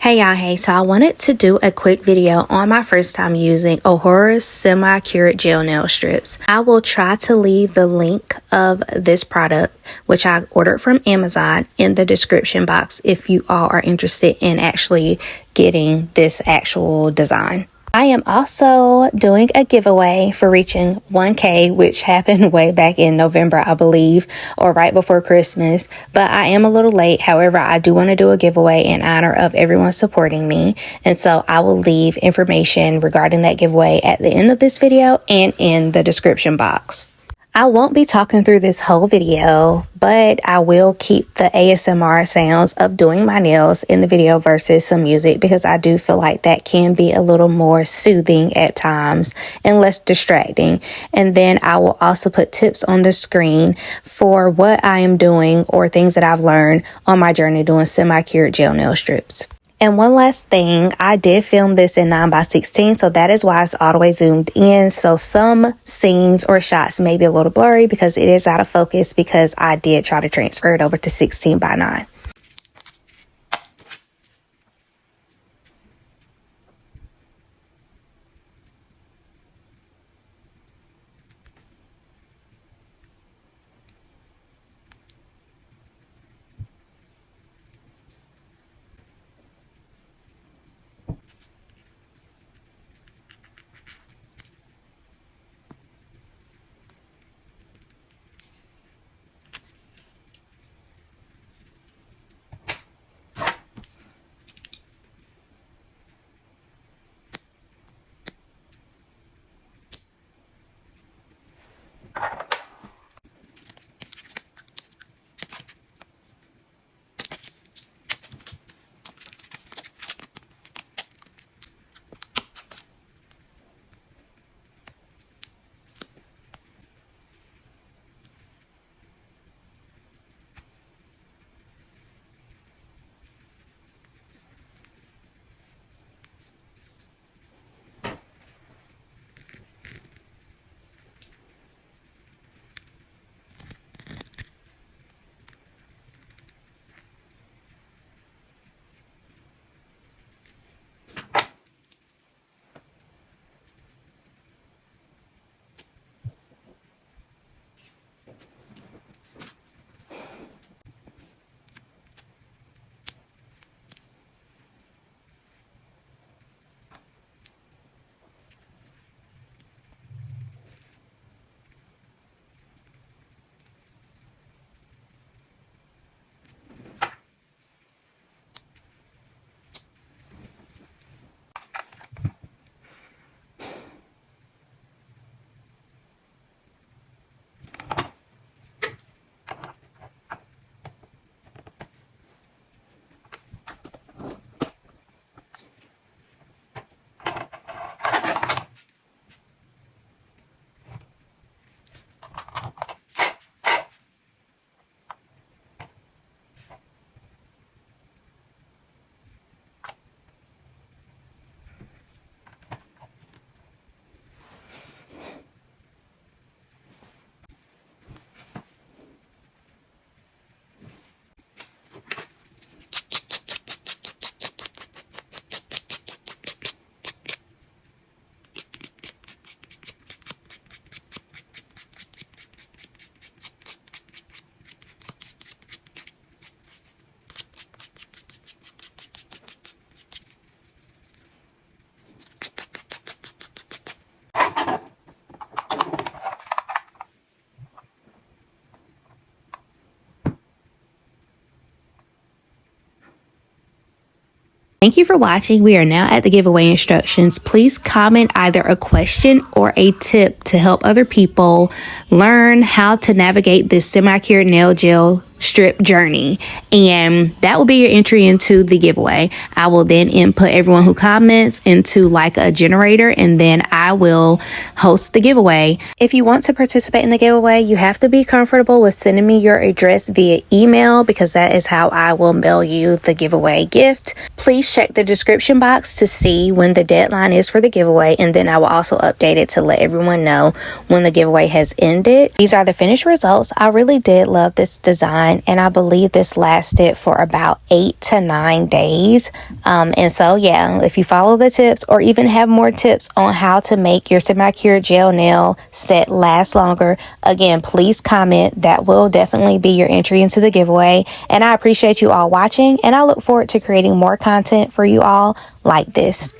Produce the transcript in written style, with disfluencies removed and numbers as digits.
Hey y'all, hey, so I wanted to do a quick video on my first time using Ohora's semi-cured gel nail strips. I will try to leave the link of this product, which I ordered from Amazon, in the description box if you all are interested in actually getting this actual design. I am also doing a giveaway for reaching 1K, which happened way back in November, I believe, or right before Christmas. But I am a little late. However, I do want to do a giveaway in honor of everyone supporting me. And so I will leave information regarding that giveaway at the end of this video and in the description box. I won't be talking through this whole video, but I will keep the ASMR sounds of doing my nails in the video versus some music, because I do feel like that can be a little more soothing at times and less distracting. And then I will also put tips on the screen for what I am doing or things that I've learned on my journey doing semi-cured gel nail strips. And one last thing, I did film this in 9x16, so that is why it's all the way zoomed in. So some scenes or shots may be a little blurry because it is out of focus, because I did try to transfer it over to 16:9. Thank you for watching. We are now at the giveaway instructions. Please comment either a question or a tip to help other people learn how to navigate this semi-cured nail gel strip journey, and that will be your entry into the giveaway. I will then input everyone who comments into like a generator, and then I will host the giveaway. If you want to participate in the giveaway, you have to be comfortable with sending me your address via email, because that is how I will mail you the giveaway gift. Please check the description box to see when the deadline is for the giveaway, and then I will also update it to let everyone know when the giveaway has ended. These are the finished results. I really did love this design. on, and I believe this lasted for about 8 to 9 days. And so yeah, if you follow the tips or even have more tips on how to make your semi-cured gel nail set last longer, again, please comment. That will definitely be your entry into the giveaway. And I appreciate you all watching, and I look forward to creating more content for you all like this.